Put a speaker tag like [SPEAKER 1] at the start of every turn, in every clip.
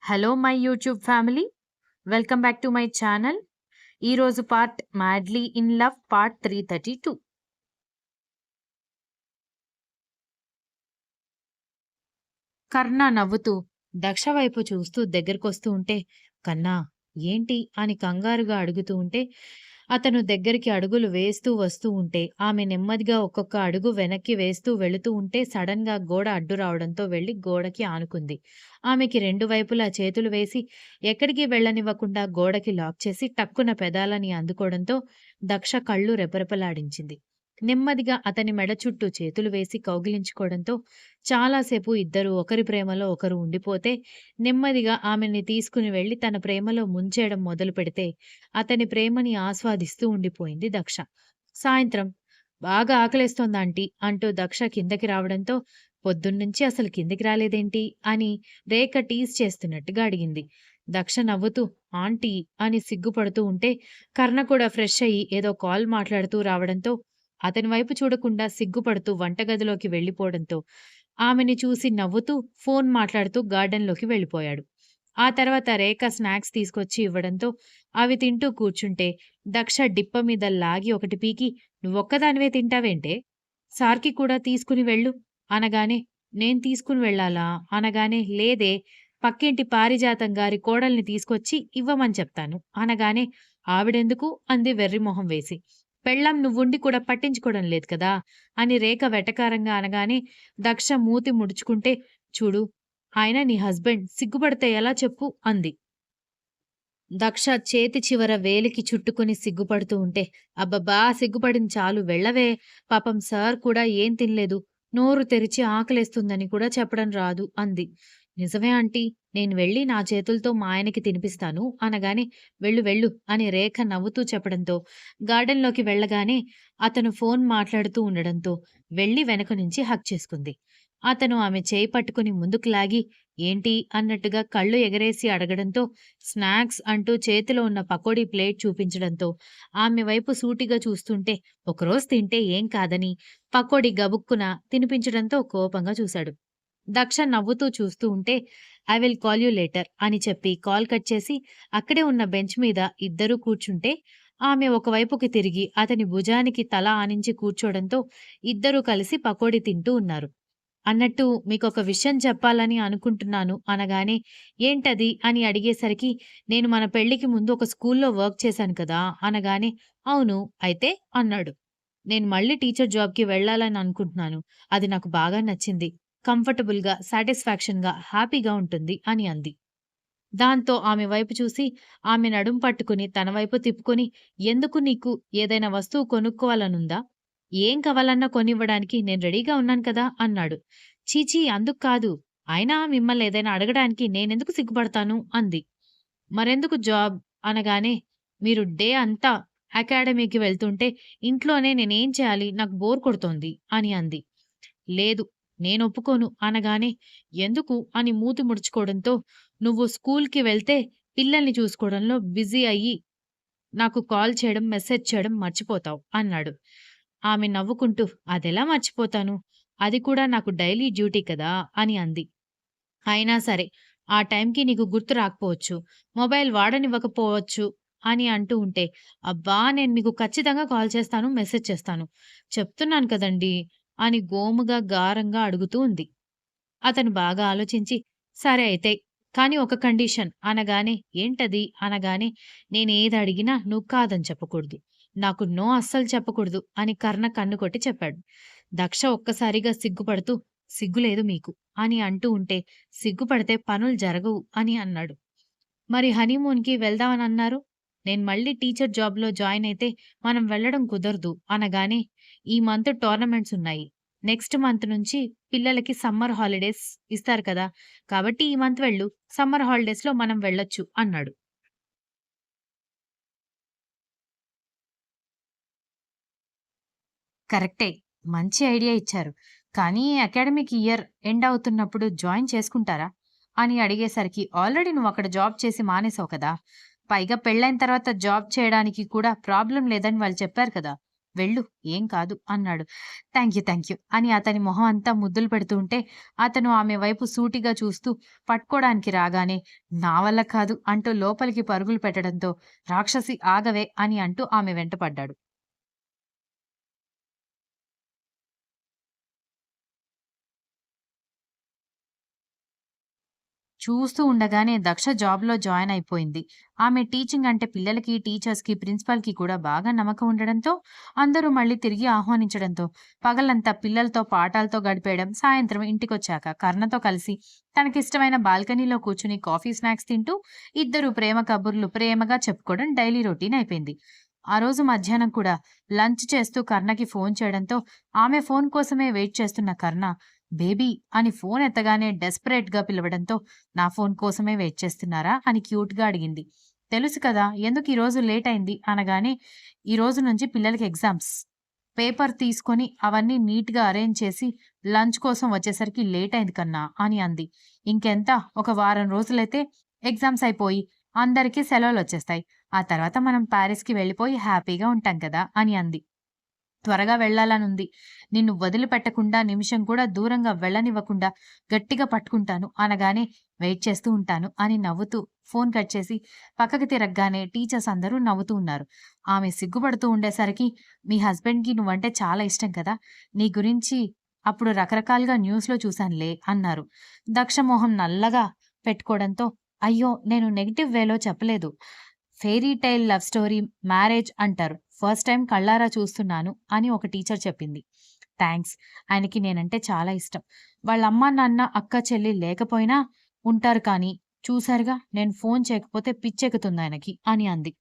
[SPEAKER 1] Hello my YouTube family. Welcome back to my channel. ఈరోజు part madly in love part 332. Karna నవ్వుతూ దక్ష వైపు చూస్తూ దగ్గరకొస్తూ ఉంటే, కన్నా ఏంటి అని కంగారుగా అడుగుతూ ఉంటే, అతను దగ్గరికి అడుగులు వేస్తూ వస్తూ ఉంటే, ఆమె నెమ్మదిగా ఒక్కొక్క అడుగు వెనక్కి వేస్తూ వెళుతూ ఉంటే సడన్‌గా గోడ అడ్డు రావడంతో వెళ్లి గోడకి ఆనుకుంది. ఆమెకి రెండు వైపులా చేతులు వేసి ఎక్కడికి వెళ్ళనివ్వకుండా గోడకి లాక్ చేసి టక్కున పెదాలని అందుకోవడంతో దక్ష కళ్ళు రెపరెపలాడించింది. నెమ్మదిగా అతని మెడ చుట్టూ చేతులు వేసి కౌగిలించుకోవడంతో చాలాసేపు ఇద్దరూ ఒకరి ప్రేమలో ఒకరు ఉండిపోతే, నెమ్మదిగా ఆమెని తీసుకుని వెళ్లి తన ప్రేమలో ముంచేయడం మొదలుపెడితే, అతని ప్రేమని ఆస్వాదిస్తూ ఉండిపోయింది దక్ష. సాయంత్రం "బాగా ఆకలేస్తోందాంటీ" అంటూ దక్ష కిందకి రావడంతో, "పొద్దున్నుంచి అసలు కిందకి రాలేదేంటి?" అని రేఖ టీజ్ చేస్తున్నట్టుగా అడిగింది. దక్ష నవ్వుతూ "ఆంటీ" అని సిగ్గుపడుతూ ఉంటే, కర్ణ కూడా ఫ్రెష్ అయ్యి ఏదో కాల్ మాట్లాడుతూ రావడంతో, అతని వైపు చూడకుండా సిగ్గుపడుతూ వంటగదిలోకి వెళ్ళిపోవడంతో, ఆమెని చూసి నవ్వుతూ ఫోన్ మాట్లాడుతూ గార్డెన్‌లోకి వెళ్ళిపోయాడు. ఆ తర్వాత రేఖ స్నాక్స్ తీసుకొచ్చి ఇవ్వడంతో అవి తింటూ కూర్చుంటే, దక్ష డిప్ప మీద లాగి ఒకటి పీకి "నువ్వొక్కదానివే తింటావేంటే? సార్‌కి కూడా తీసుకుని వెళ్ళు" అనగానే, "నేను తీసుకుని వెళ్ళాలా?" అనగానే, "లేదే, పక్కింటి పారిజాతం గారి కోడల్ని తీసుకొచ్చి ఇవ్వమని చెప్తాను" అనగానే, "ఆవిడెందుకు?" అంది వెర్రి మొహం వేసి. "పెళ్ళాం నువ్వుండి కూడా పట్టించుకోవడం లేదు కదా!" అని రేఖ వెటకారంగా అనగానే, దక్ష మూతి ముడుచుకుంటే, "చూడు, ఆయన నీ హస్బెండ్, సిగ్గుపడితే ఎలా చెప్పు" అంది. దక్ష చేతి చివర వేలికి చుట్టుకుని సిగ్గుపడుతూ ఉంటే, "అబ్బబ్బా! సిగ్గుపడింది చాలు వెళ్ళవే. పాపం సార్ కూడా ఏం తినలేదు. నోరు తెరిచి ఆకలేస్తుందని కూడా చెప్పడం రాదు" అంది. "నిజమే ఆంటీ. నేను వెళ్ళి నా చేతులతో మా ఆయనకి తినిపిస్తాను" అనగానే, "వెళ్ళు వెళ్ళు" అని రేఖ నవ్వుతూ చెప్పడంతో, గార్డెన్‌లోకి వెళ్ళగానే అతను ఫోన్ మాట్లాడుతూ ఉండడంతో, వెళ్లి వెనక నుంచి హగ్ చేసుకుంది. అతను ఆమె చేయి పట్టుకుని ముందుకు లాగి, "ఏంటి?" అన్నట్టుగా కళ్ళు ఎగరేసి అడగడంతో, స్నాక్స్ అంటూ చేతిలో ఉన్న పకోడీ ప్లేట్ చూపించడంతో, ఆమె వైపు సూటిగా చూస్తుంటే, ఒకరోజు తింటే ఏం కాదని పకోడీ గబుక్కున తినిపించడంతో కోపంగా చూశాడు. దక్ష నవ్వుతూ చూస్తూ ఉంటే, "I will call you later" అని చెప్పి కాల్ కట్ చేసి, అక్కడే ఉన్న బెంచ్ మీద ఇద్దరూ కూర్చుంటే, ఆమె ఒకవైపుకి తిరిగి అతని భుజానికి తల ఆనించి కూర్చోవడంతో ఇద్దరూ కలిసి పకోడీ తింటూ ఉన్నారు. "అన్నట్టు మీకొక విషయం చెప్పాలని అనుకుంటున్నాను" అనగానే, "ఏంటది?" అని అడిగేసరికి, "నేను మన పెళ్ళికి ముందు ఒక స్కూల్‌లో వర్క్ చేశాను కదా!" అనగానే, "అవును. అయితే?" అన్నాడు. "నేను మళ్ళీ టీచర్ జాబ్‌కి వెళ్ళాలని అనుకుంటున్నాను. అది నాకు బాగా నచ్చింది. కంఫర్టబుల్‌గా, సాటిస్ఫాక్షన్‌గా, హ్యాపీగా ఉంటుంది" అని అంది. దాంతో ఆమె వైపు చూసి, ఆమె నడుం పట్టుకుని తన వైపు తిప్పుకొని, "ఎందుకు నీకు ఏదైనా వస్తువు కొనుక్కోవాలనుందా? ఏం కావాలన్నా కొనివ్వడానికి నేను రెడీగా ఉన్నాను కదా!" అన్నాడు. "ఛీ! ఛీ! అందుకు కాదు. అయినా మిమ్మల్ని ఏదైనా అడగడానికి నేనెందుకు సిగ్గుపడతాను" అంది. "మరెందుకు జాబ్?" అనగానే, "మీరు డే అంతా అకాడమీకి వెళ్తుంటే, ఇంట్లోనే నేనేం చేయాలి? నాకు బోర్ కొడుతోంది" అని అంది. "లేదు, నేనొప్పుకోను" అనగానే, "ఎందుకు?" అని మూతి ముడుచుకోవడంతో, "నువ్వు స్కూల్‌కి వెళ్తే పిల్లల్ని చూసుకోవడంలో బిజీ అయ్యి నాకు కాల్ చేయడం, మెసేజ్ చేయడం మర్చిపోతావు" అన్నాడు. ఆమె నవ్వుకుంటూ, "అదెలా మర్చిపోతాను? అది కూడా నాకు డైలీ డ్యూటీ కదా!" అని అంది. "అయినా సరే, ఆ టైంకి నీకు గుర్తు రాకపోవచ్చు. మొబైల్ వాడనివ్వకపోవచ్చు" అని అంటూ ఉంటే, "అబ్బా! నేను మీకు ఖచ్చితంగా కాల్ చేస్తాను, మెసేజ్ చేస్తాను. చెప్తున్నాను కదండీ!" అని గోముగా, గారంగా అడుగుతూ ఉంది. అతను బాగా ఆలోచించి, "సరే అయితే, కానీ ఒక కండిషన్" అనగానే, "ఏంటది?" అనగానే, "నేనేదడిగినా నువ్వు కాదని చెప్పకూడదు. నాకు నో అస్సలు చెప్పకూడదు" అని కర్ణ కన్ను కొట్టి చెప్పాడు. దక్ష ఒక్కసారిగా సిగ్గుపడుతూ, "సిగ్గులేదు మీకు" అని అంటూ ఉంటే, "సిగ్గుపడితే పనులు జరగవు" అని అన్నాడు. "మరి హనీమూన్‌కి వెళ్దామనన్నారు? నేను మళ్ళీ టీచర్ జాబ్‌లో జాయిన్ అయితే మనం వెళ్ళడం కుదరదు" అనగానే, "ఈ మంత్ టోర్నమెంట్స్ ఉన్నాయి. నెక్స్ట్ మంత్ నుంచి పిల్లలకి సమ్మర్ హాలిడేస్ ఇస్తారు కదా! కాబట్టి ఈ మంత్ వెళ్ళు. సమ్మర్ హాలిడేస్‌లో మనం వెళ్ళొచ్చు" అన్నాడు. కరెక్టే. మంచి ఐడియా ఇచ్చారు. కానీ అకాడమిక్ ఇయర్ ఎండ్ అవుతున్నప్పుడు జాయిన్ చేసుకుంటారా? అని అడిగేసరికి, ఆల్రెడీ నువ్వక్కడ జాబ్ చేసి మానేసావు కదా! పైగా పెళ్ళైన తర్వాత జాబ్ చేయడానికి కూడా ప్రాబ్లమ్ లేదని వాళ్ళు చెప్పారు కదా! వెళ్ళు, ఏం కాదు అన్నాడు. థాంక్ యూ అని అతని మొహం అంతా ముద్దులు పెడుతూ ఉంటే, అతను ఆమె వైపు సూటిగా చూస్తూ పట్టుకోడానికి రాగానే, నా వల్ల కాదు అంటూ లోపలికి పరుగులు పెట్టడంతో, రాక్షసి ఆగవే అని అంటూ ఆమె వెంట పడ్డాడు. చూస్తూ ఉండగానే దక్ష జాబ్‌లో జాయిన్ అయిపోయింది. ఆమె టీచింగ్ అంటే పిల్లలకి, టీచర్స్‌కి, ప్రిన్సిపల్‌కి కూడా బాగా నమ్మకం ఉండడంతో అందరూ మళ్ళీ తిరిగి ఆహ్వానించడంతో పగలంతా పిల్లలతో పాఠాలతో గడిపేయడం, సాయంత్రం ఇంటికొచ్చాక కర్ణతో కలిసి తనకిష్టమైన బాల్కనీలో కూర్చుని కాఫీ, స్నాక్స్ తింటూ ఇద్దరు ప్రేమ కబుర్లు ప్రేమగా చెప్పుకోవడం డైలీ రొటీన్ అయిపోయింది. ఆ రోజు మధ్యాహ్నం కూడా లంచ్ చేస్తూ కర్ణకి ఫోన్ చేయడంతో ఆమె ఫోన్ కోసమే వెయిట్ చేస్తున్న కర్ణ బేబీ అని ఫోన్ ఎత్తగానే డెస్పరేట్‌గా పిలవడంతో, నా ఫోన్ కోసమే వెయిట్ చేస్తున్నారా? అని క్యూట్‌గా అడిగింది. తెలుసు కదా! ఎందుకు ఈరోజు లేట్ అయింది అనగానే, ఈ రోజు నుంచి పిల్లలకి ఎగ్జామ్స్. పేపర్ తీసుకొని అవన్నీ నీట్‌గా అరేంజ్ చేసి లంచ్ కోసం వచ్చేసరికి లేట్ అయింది కన్నా అని అంది. ఇంకెంత ఒక వారం రోజులైతే ఎగ్జామ్స్ అయిపోయి అందరికీ సెలవులొచ్చేస్తాయి. ఆ తర్వాత మనం పారిస్‌కి వెళ్ళిపోయి హ్యాపీగా ఉంటాం కదా! అని అంది. త్వరగా వెళ్ళాలనుంది. నిన్ను వదిలిపెట్టకుండా నిమిషం కూడా దూరంగా వెళ్ళనివ్వకుండా గట్టిగా పట్టుకుంటాను అనగానే వెయిట్ చేస్తూ ఉంటాను అని నవ్వుతూ ఫోన్ కట్ చేసి పక్కకి తిరగగానే టీచర్స్ అందరూ నవ్వుతూ ఉన్నారు. ఆమె సిగ్గుపడుతూ ఉండేసరికి మీ హస్బెండ్‌కి నువ్వంటే చాలా ఇష్టం కదా! నీ గురించి అప్పుడు రకరకాలుగా న్యూస్‌లో చూశానులే అన్నారు. దక్ష మొహం నల్లగా పెట్టుకోవడంతో అయ్యో! నేను నెగెటివ్ వేలో చెప్పలేదు. Fairy tile love story marriage అంటారు. ఫస్ట్ టైమ్ కళ్ళారా చూస్తున్నాను అని ఒక టీచర్ చెప్పింది. థాంక్స్. ఆయనకి నేనంటే చాలా ఇష్టం. వాళ్ళ అమ్మా, నాన్న, అక్క, చెల్లి లేకపోయినా ఉంటారు కానీ, చూసారుగా నేను ఫోను చేయకపోతే పిచ్చెక్కుతుందాయనకి అని అంది.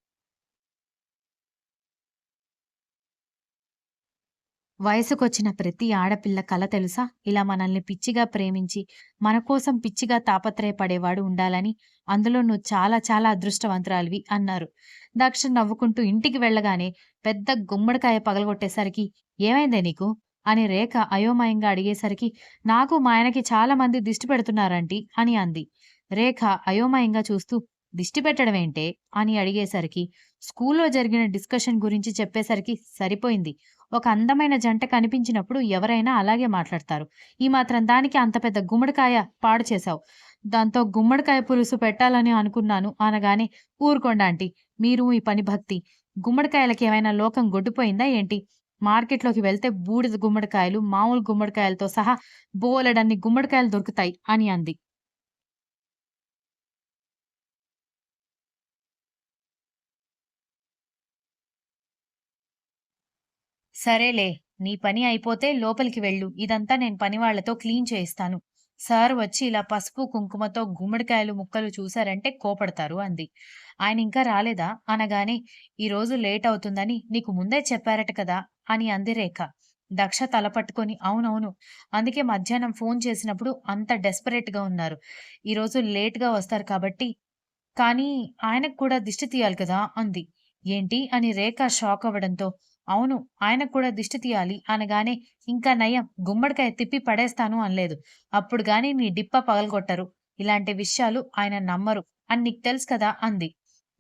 [SPEAKER 1] వయసుకొచ్చిన ప్రతి ఆడపిల్ల కల తెలుసా? ఇలా మనల్ని పిచ్చిగా ప్రేమించి, మన కోసం పిచ్చిగా తాపత్రయపడేవాడు ఉండాలని. అందులో నువ్వు చాలా చాలా అదృష్టవంతురాలివి అన్నారు. దక్ష నవ్వుకుంటూ ఇంటికి వెళ్ళగానే పెద్ద గుమ్మడికాయ పగలగొట్టేసరికి "ఏమైందే నీకు?" అని రేఖ అయోమయంగా అడిగేసరికి, "నాకు మా ఆయనకి చాలా మంది దిష్టి పెడుతున్నారాంటీ" అని అంది. రేఖ అయోమయంగా చూస్తూ "దిష్టి పెట్టడమేంటే?" అని అడిగేసరికి, స్కూల్లో జరిగిన డిస్కషన్ గురించి చెప్పేసరికి సరిపోయింది. ఒక అందమైన జంట కనిపించినప్పుడు ఎవరైనా అలాగే మాట్లాడతారు. ఈ మాత్రం దానికి అంత పెద్ద గుమ్మడికాయ పాడు చేశావు. దాంతో గుమ్మడికాయ పులుసు పెట్టాలని అనుకున్నాను అనగానే, ఊరుకోండి ఆంటీ. మీరు మీ పని భక్తి. గుమ్మడికాయలకేమైనా లోకం గొడ్డుపోయిందా ఏంటి? మార్కెట్‌లోకి వెళ్తే బూడిద గుమ్మడికాయలు, మామూలు గుమ్మడికాయలతో సహా బోలెడన్ని గుమ్మడికాయలు దొరుకుతాయి అని అంది. సరేలే. నీ పని అయిపోతే లోపలికి వెళ్ళు. ఇదంతా నేను పనివాళ్ళతో క్లీన్ చేయిస్తాను. సార్ వచ్చి ఇలా పసుపు, కుంకుమతో గుమ్మడికాయలు ముక్కలు చూసారంటే కోపడతారు అంది. ఆయనింకా రాలేదా? అనగానే, ఈరోజు లేట్ అవుతుందని నీకు ముందే చెప్పారట కదా! అని అంది రేఖ. దక్ష తల పట్టుకొని అవునవును. అందుకే మధ్యాహ్నం ఫోను చేసినప్పుడు అంత డెస్పరేట్‌గా ఉన్నారు. ఈరోజు లేట్‌గా వస్తారు కాబట్టి కానీ ఆయనకు కూడా దిష్టి తీయాలి కదా! అంది. ఏంటి? అని రేఖ షాకవ్వడంతో, అవును. ఆయనకు కూడా దిష్టి తీయాలి అనగానే, ఇంకా నయం గుమ్మడికాయ తిప్పి పడేస్తాను అనలేదు. అప్పుడు గాని నీ డిప్ప పగలగొట్టరు. ఇలాంటి విషయాలు ఆయన నమ్మరు అని నీకు తెలుసు కదా! అంది.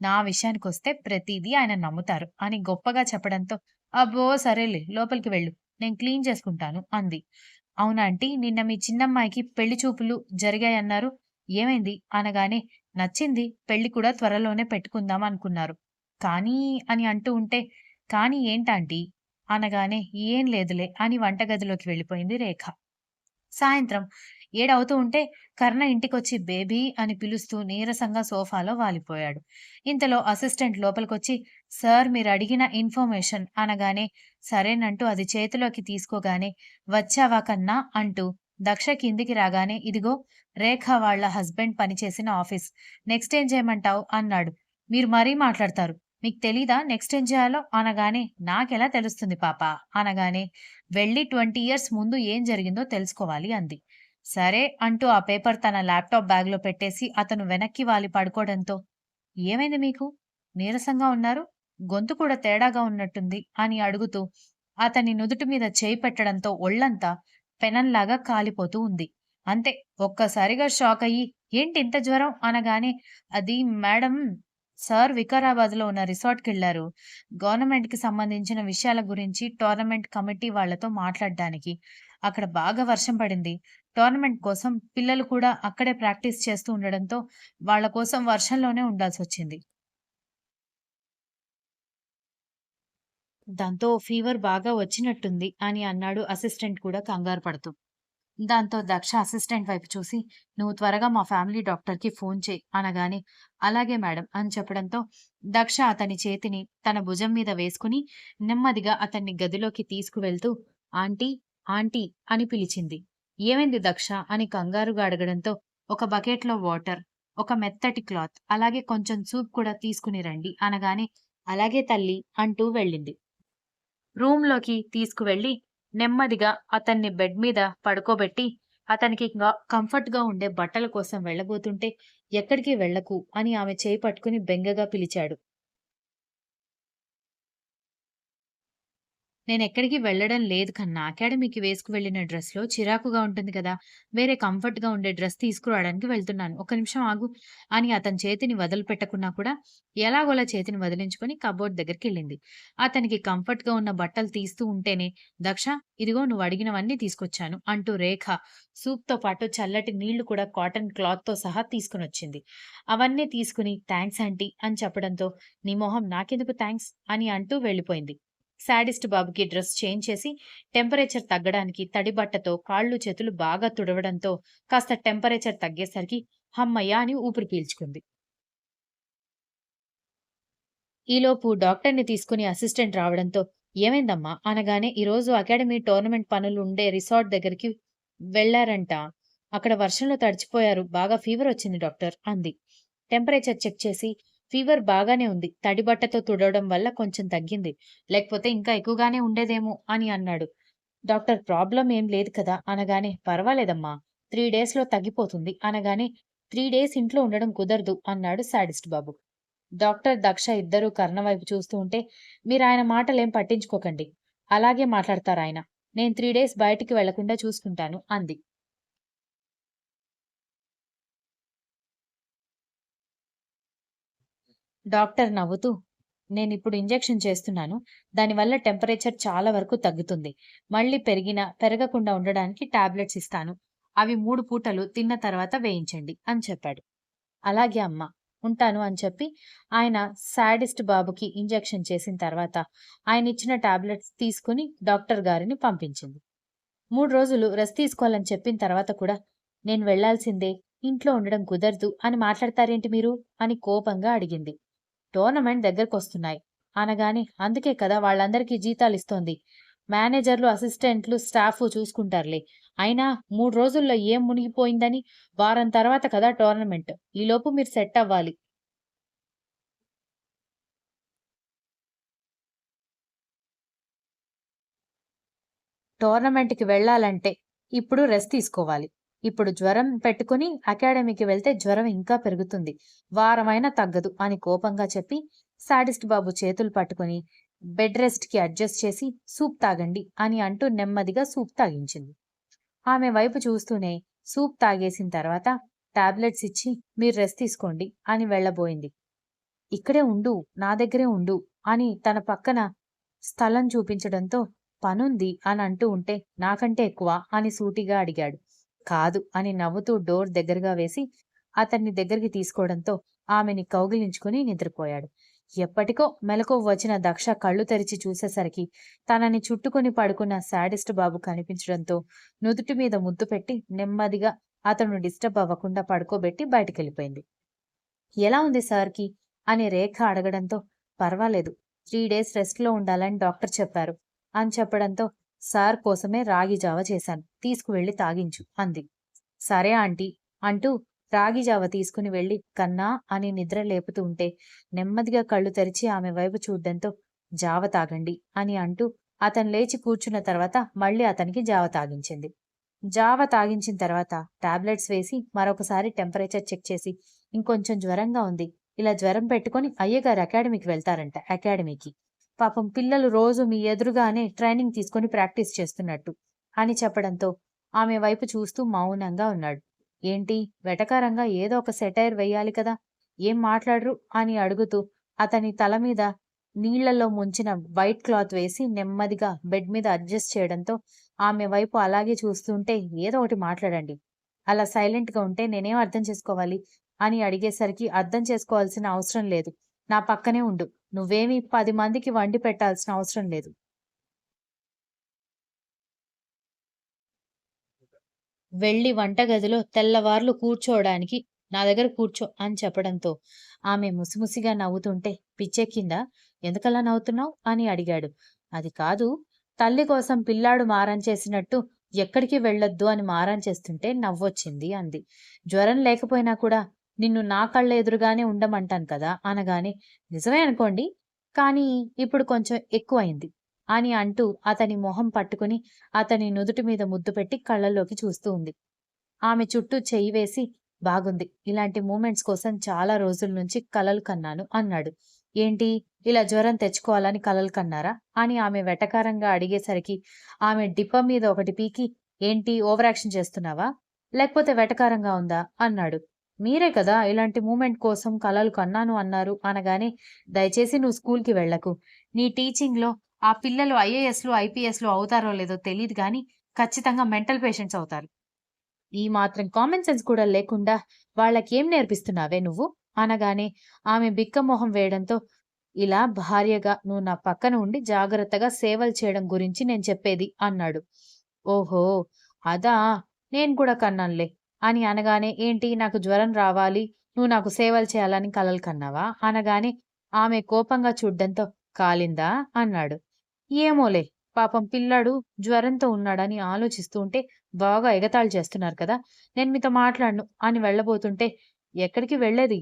[SPEAKER 1] నా విషయానికొస్తే ప్రతీదీ ఆయన నమ్ముతారు అని గొప్పగా చెప్పడంతో, అబ్బో! సరేలే లోపలికి వెళ్ళు. నేను క్లీన్ చేసుకుంటాను అంది. అవునా ఆంటీ నిన్న మీ చిన్నమ్మాయికి పెళ్లి చూపులు జరిగాయన్నారు. ఏమైంది? అనగానే నచ్చింది. పెళ్లి కూడా త్వరలోనే పెట్టుకుందాం అనుకున్నారు. కానీ అని అంటూ ఉంటే, కానీ ఏంటాంటీ? అనగానే ఏం లేదులే అని వంటగదిలోకి వెళ్ళిపోయింది రేఖ. సాయంత్రం 7 అవుతూ ఉంటే కర్ణ ఇంటికొచ్చి బేబీ అని పిలుస్తూ నీరసంగా సోఫాలో వాలిపోయాడు. ఇంతలో అసిస్టెంట్ లోపలికొచ్చి సార్ మీరడిగిన ఇన్ఫర్మేషన్ అనగానే సరేనంటూ అది చేతిలోకి తీసుకోగానే వచ్చావా కన్నా అంటూ దక్ష కిందికి రాగానే ఇదిగో రేఖ వాళ్ళ హస్బెండ్ పనిచేసిన ఆఫీస్. నెక్స్ట్ ఏం చేయమంటావు అన్నాడు. మీరు మరీ మాట్లాడతారు. మీకు తెలీదా నెక్స్ట్ ఏం చేయాలో అనగానే నాకెలా తెలుస్తుంది పాపా అనగానే వెళ్లి 20 ఇయర్స్ ముందు ఏం జరిగిందో తెలుసుకోవాలి అంది. సరే అంటూ ఆ పేపర్ తన ల్యాప్‌టాప్ బ్యాగ్‌లో పెట్టేసి అతను వెనక్కి వాలి పడుకోవడంతో, "ఏమైంది మీకు? నీరసంగా ఉన్నారు. గొంతు కూడా తేడాగా ఉన్నట్టుంది" అని అడుగుతూ అతని నుదుటి మీద చేయి పెట్టడంతో ఒళ్ళంతా పెనంలాగా కాలిపోతూ ఉంది. అంతే ఒక్కసారిగా షాకయ్యి, "ఏంటి ఇంత జ్వరం?" అనగానే, "అది మేడం సార్ వికారాబాద్‌లో ఉన్న రిసార్ట్‌కెళ్లారు. గవర్నమెంట్‌కి సంబంధించిన విషయాల గురించి టోర్నమెంట్ కమిటీ వాళ్ళతో మాట్లాడ్డానికి. అక్కడ బాగా వర్షం పడింది. టోర్నమెంట్ కోసం పిల్లలు కూడా అక్కడే ప్రాక్టీస్ చేస్తూ ఉండడంతో వాళ్ళ కోసం వర్షంలోనే ఉండాల్సొచ్చింది. దాంతో ఫీవర్ బాగా వచ్చినట్టుంది అని అన్నాడు అసిస్టెంట్ కూడా కంగారు పడుతూ. దాంతో దక్ష అసిస్టెంట్ వైపు చూసి, "నువ్వు త్వరగా మా ఫ్యామిలీ డాక్టర్‌కి ఫోన్ చెయి" అనగానే, "అలాగే మేడం" అని చెప్పడంతో దక్ష అతని చేతిని తన భుజం మీద వేసుకుని నెమ్మదిగా అతన్ని గదిలోకి తీసుకువెళ్తూ, "ఆంటీ, ఆంటీ" అని పిలిచింది. "ఏమైంది దక్ష" అని కంగారుగా అడగడంతో, "ఒక బకెట్‌లో వాటర్, ఒక మెత్తటి క్లాత్, అలాగే కొంచెం సూప్ కూడా తీసుకుని రండి" అనగానే, "అలాగే తల్లి" అంటూ వెళ్ళింది. రూమ్‌లోకి తీసుకువెళ్ళి, నెమ్మదిగా అతన్ని బెడ్ మీద పడుకోబెట్టి, అతనికి కంఫర్ట్‌గా ఉండే బట్టల కోసం వెళ్ళబోతుంటే, "ఎక్కడికి వెళ్ళకు" అని ఆమె చేయి పట్టుకుని బెంగగా పిలిచాడు. నేనెక్కడికి వెళ్ళడం లేదు కన్నా. అకాడమీకి వేసుకు వెళ్ళిన డ్రెస్‌లో చిరాకుగా ఉంటుంది కదా! వేరే కంఫర్ట్‌గా ఉండే డ్రెస్ తీసుకురావడానికి వెళ్తున్నాను. ఒక్క నిమిషం ఆగు అని అతని చేతిని వదిలిపెట్టకున్నా కూడా ఎలాగోలా చేతిని వదిలించుకొని కబోర్డ్ దగ్గరికెళ్ళింది. అతనికి కంఫర్ట్‌గా ఉన్న బట్టలు తీస్తూ ఉంటేనే, "దక్ష ఇదిగో నువ్వు అడిగినవన్నీ తీసుకొచ్చాను" అంటూ రేఖ సూప్‌తో పాటు చల్లటి నీళ్లు కూడా కాటన్ క్లాత్‌తో సహా తీసుకొనొచ్చింది. అవన్నీ తీసుకొని, "థాంక్స్ ఆంటీ" అని చెప్పడంతో, "నీ మొహం నాకెందుకు థాంక్స్" అని అంటూ వెళ్ళిపోయింది. శాడిస్ట్ బాబుకి డ్రెస్ చేంజ్ చేసి, టెంపరేచర్ తగ్గడానికి తడి బట్టతో కాళ్ళు, చేతులు బాగా తుడవడంతో కాస్త టెంపరేచర్ తగ్గేసరికి హమ్మయ్య! అని ఊపిరి పీల్చుకుంది. ఈలోపు డాక్టర్‌ని తీసుకుని అసిస్టెంట్ రావడంతో, "ఏమైందమ్మా?" అనగానే, "ఈరోజు అకాడమీ టోర్నమెంట్ పనులుండే రిసార్ట్ దగ్గరికి వెళ్లారంట. అక్కడ వర్షంలో తడిచిపోయారు. బాగా ఫీవరొచ్చింది డాక్టర్" అంది. టెంపరేచర్ చెక్ చేసి, "ఫీవర్ బాగానే ఉంది. తడి బట్టతో తుడవడం వల్ల కొంచెం తగ్గింది. లేకపోతే ఇంకా ఎక్కువగానే ఉండేదేమో" అని అన్నాడు. డాక్టర్ "ప్రాబ్లమ్ ఏం లేదు కదా" అనగానే, "పర్వాలేదమ్మా. 3 డేస్‌లో తగ్గిపోతుంది" అనగానే, "3 డేస్ ఇంట్లో ఉండడం కుదరదు" అన్నాడు శాడిస్ట్ బాబు. డాక్టర్, దక్ష ఇద్దరూ కర్ణ వైపు చూస్తూ ఉంటే, "మీరాయన మాటలేం పట్టించుకోకండి. అలాగే మాట్లాడతారాయన. నేను 3 డేస్ బయటికి వెళ్లకుండా చూసుకుంటాను" అంది. డాక్టర్ నవ్వుతూ, "నేనిప్పుడు ఇంజెక్షన్ చేస్తున్నాను. దానివల్ల టెంపరేచర్ చాలా వరకు తగ్గుతుంది. మళ్ళీ పెరగకుండా ఉండడానికి టాబ్లెట్స్ ఇస్తాను. అవి 3 పూటలు తిన్న తర్వాత వేయించండి" అని చెప్పాడు. "అలాగే అమ్మా. ఉంటాను" అని చెప్పి ఆయన శాడిస్ట్ బాబుకి ఇంజెక్షన్ చేసిన తర్వాత ఆయనిచ్చిన టాబ్లెట్స్ తీసుకొని డాక్టర్ గారిని పంపించింది. 3 రోజులు రెస్ట్ తీసుకోవాలని చెప్పిన తర్వాత కూడా, "నేను వెళ్ళాల్సిందే. ఇంట్లో ఉండడం కుదరదు" అని మాట్లాడతారేంటి మీరు? అని కోపంగా అడిగింది. "టోర్నమెంట్ దగ్గరకొస్తున్నాయి" అనగానే, "అందుకే కదా వాళ్ళందరికీ జీతాలిస్తోంది. మేనేజర్లు, అసిస్టెంట్లు, స్టాఫు చూసుకుంటారులే. అయినా 3 రోజుల్లో ఏం మునిగిపోయిందని? వారం తర్వాత కదా టోర్నమెంట్. ఈలోపు మీరు సెట్ అవ్వాలి." టోర్నమెంట్‌కి వెళ్ళాలంటే ఇప్పుడు రెస్ట్ తీసుకోవాలి. ఇప్పుడు జ్వరం పెట్టుకొని అకాడమీకి వెళ్తే జ్వరం ఇంకా పెరుగుతుంది. వారమైనా తగ్గదు అని కోపంగా చెప్పి శాడిస్ట్ బాబు చేతులు పట్టుకొని బెడ్ రెస్ట్‌కి అడ్జస్ట్ చేసి సూప్ తాగండి అని అంటూ నెమ్మదిగా సూప్ తాగించింది. ఆమె వైపు చూస్తూనే సూప్ తాగేసిన తర్వాత టాబ్లెట్స్ ఇచ్చి మీరు రెస్ట్ తీసుకోండి అని వెళ్ళబోయింది. "ఇక్కడే ఉండు. నా దగ్గరే ఉండు" అని తన పక్కన స్థలం చూపించడంతో, "పనుంది" అని అంటూ ఉంటే, "నాకంటే ఎక్కువా?" అని సూటిగా అడిగాడు. "కాదు" అని నవ్వుతూ డోర్ దగ్గరగా వేసి, అతన్ని దగ్గరికి తీసుకోవడంతో ఆమెని కౌగిలించుకుని నిద్రపోయాడు. ఎప్పటికో మెలకువ వచ్చిన దక్ష కళ్ళు తెరిచి చూసేసరికి తనని చుట్టుకొని పడుకున్న శాడిస్ట్ బాబు కనిపించడంతో నుదుటి మీద ముద్దు పెట్టి నెమ్మదిగా అతను డిస్టర్బ్ అవ్వకుండా పడుకోబెట్టి బయటికెళ్ళిపోయింది. "ఎలా ఉంది సార్‌కి?" అని రేఖ అడగడంతో, "పర్వాలేదు. 3 డేస్ రెస్ట్‌లో ఉండాలని డాక్టర్ చెప్పారు" అని చెప్పడంతో, "సార్ కోసమే రాగి జావ చేశాను. తీసుకువెళ్ళి తాగించు" అంది. "సరే ఆంటీ" అంటూ రాగి జావ తీసుకుని వెళ్లి కన్నా అని నిద్ర లేపుతూ ఉంటే, నెమ్మదిగా కళ్ళు తెరిచి ఆమె వైపు చూడ్డంతో, "జావ తాగండి" అని అంటూ అతను లేచి కూర్చున్న తర్వాత మళ్ళీ అతనికి జావ తాగించింది. జావ తాగించిన తర్వాత టాబ్లెట్స్ వేసి మరొకసారి టెంపరేచర్ చెక్ చేసి, "ఇంకొంచెం జ్వరంగా ఉంది. ఇలా జ్వరం పెట్టుకొని అయ్యగారు అకాడమీకి వెళ్తారంట అకాడమీకి. పాపం పిల్లలు రోజు మీ ఎదురుగానే ట్రైనింగ్ తీసుకొని ప్రాక్టీస్ చేస్తున్నట్టు" అని చెప్పడంతో ఆమె వైపు చూస్తూ మౌనంగా ఉన్నాడు. ఏంటి వెటకారంగా ఏదో ఒక సెటైర్ వెయ్యాలి కదా! ఏం మాట్లాడరు అని అడుగుతూ అతని తల మీద నీళ్లలో ముంచిన వైట్ క్లాత్ వేసి నెమ్మదిగా బెడ్ మీద అడ్జస్ట్ చేయడంతో ఆమె వైపు అలాగే చూస్తుంటే ఏదో ఒకటి మాట్లాడండి. అలా సైలెంట్‌గా ఉంటే నేనేం అర్థం చేసుకోవాలి? అని అడిగేసరికి అర్థం చేసుకోవాల్సిన అవసరం లేదు. నా పక్కనే ఉండు. నువ్వేమీ 10 మందికి వండి పెట్టాల్సిన అవసరం లేదు. వెళ్ళి వంటగదిలో తెల్లవార్లు కూర్చోవడానికి నా దగ్గర కూర్చో అని చెప్పడంతో ఆమె ముసిముసిగా నవ్వుతుంటే పిచ్చెక్కిందా? ఎందుకలా నవ్వుతున్నావు? అని అడిగాడు. అది కాదు, తల్లి కోసం పిల్లాడు మారం చేసినట్టు ఎక్కడికి వెళ్ళొద్దు అని మారం చేస్తుంటే నవ్వొచ్చింది అంది. జ్వరం లేకపోయినా కూడా నిన్ను నా కళ్ళ ఎదురుగానే ఉండమంటాను కదా అనగానే నిజమే అనుకోండి, కానీ ఇప్పుడు కొంచెం ఎక్కువైంది అని అంటూ అతని మొహం పట్టుకుని అతని నుదుటి మీద ముద్దు పెట్టి కళ్ళల్లోకి చూస్తూ ఉంది. ఆమె చుట్టూ చెయ్యి వేసి, బాగుంది. ఇలాంటి మూమెంట్స్ కోసం చాలా రోజుల నుంచి కలలు కన్నాను అన్నాడు. ఏంటి? ఇలా జ్వరం తెచ్చుకోవాలని కలలు కన్నారా? అని ఆమె వెటకారంగా అడిగేసరికి ఆమె డిప్ప మీద ఒకటి పీకి, ఏంటి ఓవరాక్షన్ చేస్తున్నావా? లేకపోతే వెటకారంగా ఉందా? అన్నాడు. మీరే కదా ఇలాంటి మూమెంట్ కోసం కలలు కన్నాను అన్నారు అనగానే, దయచేసి నువ్వు స్కూల్‌కి వెళ్ళకు. నీ టీచింగ్‌లో ఆ పిల్లలు ఐఏఎస్‌లు, ఐపీఎస్‌లు అవుతారో లేదో తెలీదు గానీ, ఖచ్చితంగా మెంటల్ పేషెంట్స్ అవుతారు. ఈ మాత్రం కామన్ సెన్స్ కూడా లేకుండా వాళ్ళకేం నేర్పిస్తున్నావే నువ్వు? అనగానే ఆమె బిక్కమొహం వేయడంతో, ఇలా భార్యగా నువ్వు నా పక్కన ఉండి జాగ్రత్తగా సేవలు చేయడం గురించి నేను చెప్పేది అన్నాడు. ఓహో! అదా! నేను కూడా కన్నానులే అని అనగానే, ఏంటి నాకు జ్వరం రావాలి, నువ్వు నాకు సేవలు చేయాలని కలలు కన్నావా? అనగానే ఆమె కోపంగా చూడ్డంతో, కాలిందా? అన్నాడు. ఏమోలే, పాపం పిల్లాడు జ్వరంతో ఉన్నాడని ఆలోచిస్తూ ఉంటే బాగా ఎగతాళి చేస్తున్నారు కదా! నేను మీతో మాట్లాడను అని వెళ్ళబోతుంటే, ఎక్కడికి వెళ్ళేది?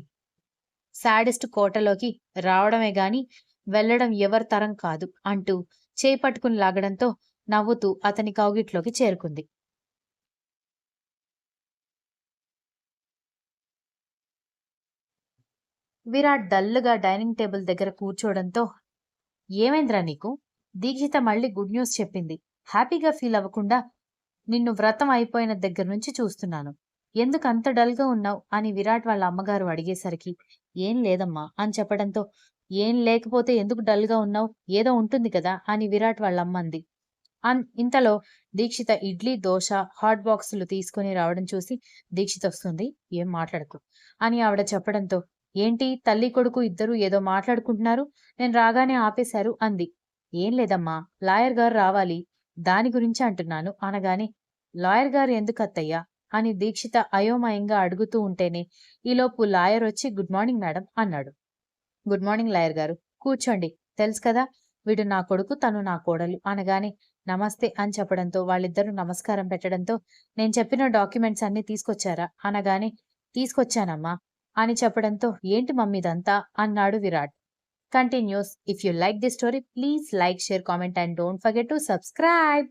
[SPEAKER 1] శాడిస్ట్ కోటలోకి రావడమే గాని వెళ్ళడం ఎవరి తరం కాదు అంటూ చేయి పట్టుకుని లాగడంతో నవ్వుతూ అతని కౌగిట్లోకి చేరుకుంది. విరాట్ డల్‌గా డైనింగ్ టేబుల్ దగ్గర కూర్చోవడంతో, ఏమైందిరా నీకు? దీక్షిత మళ్ళీ గుడ్ న్యూస్ చెప్పింది. హ్యాపీగా ఫీల్ అవ్వకుండా నిన్ను వ్రతం అయిపోయిన దగ్గర నుంచి చూస్తున్నాను. ఎందుకంత డల్‌గా ఉన్నావు? అని విరాట్ వాళ్ళ అమ్మగారు అడిగేసరికి, ఏం లేదమ్మా అని చెప్పడంతో, ఏం లేకపోతే ఎందుకు డల్‌గా ఉన్నావు? ఏదో ఉంటుంది కదా! అని విరాట్ వాళ్ళ అమ్మ అంది. ఇంతలో దీక్షిత ఇడ్లీ, దోస, హాట్ బాక్సులు తీసుకొని రావడం చూసి, దీక్షితొస్తుంది, ఏం మాట్లాడకు అని ఆవిడ చెప్పడంతో, ఏంటి తల్లి కొడుకు ఇద్దరూ ఏదో మాట్లాడుకుంటున్నారు, నేను రాగానే ఆపేశారు అంది. ఏం లేదమ్మా, లాయర్ గారు రావాలి. దాని గురించి అంటున్నాను అనగానే, లాయర్ గారు ఎందుకత్తయ్యా? అని దీక్షిత అయోమయంగా అడుగుతూ ఉంటేనే, ఈలోపు లాయర్ వచ్చి గుడ్ మార్నింగ్ మేడం అన్నాడు. గుడ్ మార్నింగ్ లాయర్ గారు. కూర్చోండి. తెలుసు కదా! వీడు నా కొడుకు, తను నా కోడలు అనగానే, నమస్తే అని చెప్పడంతో వాళ్ళిద్దరూ నమస్కారం పెట్టడంతో, నేను చెప్పిన డాక్యుమెంట్స్ అన్నీ తీసుకొచ్చారా? అనగానే, తీసుకొచ్చానమ్మా అని చెప్పడంతో, ఏంటి మమ్మీ ఇదంతా? అన్నాడు Virat. Continuous. If you like this story, please like, share, comment and don't forget to subscribe.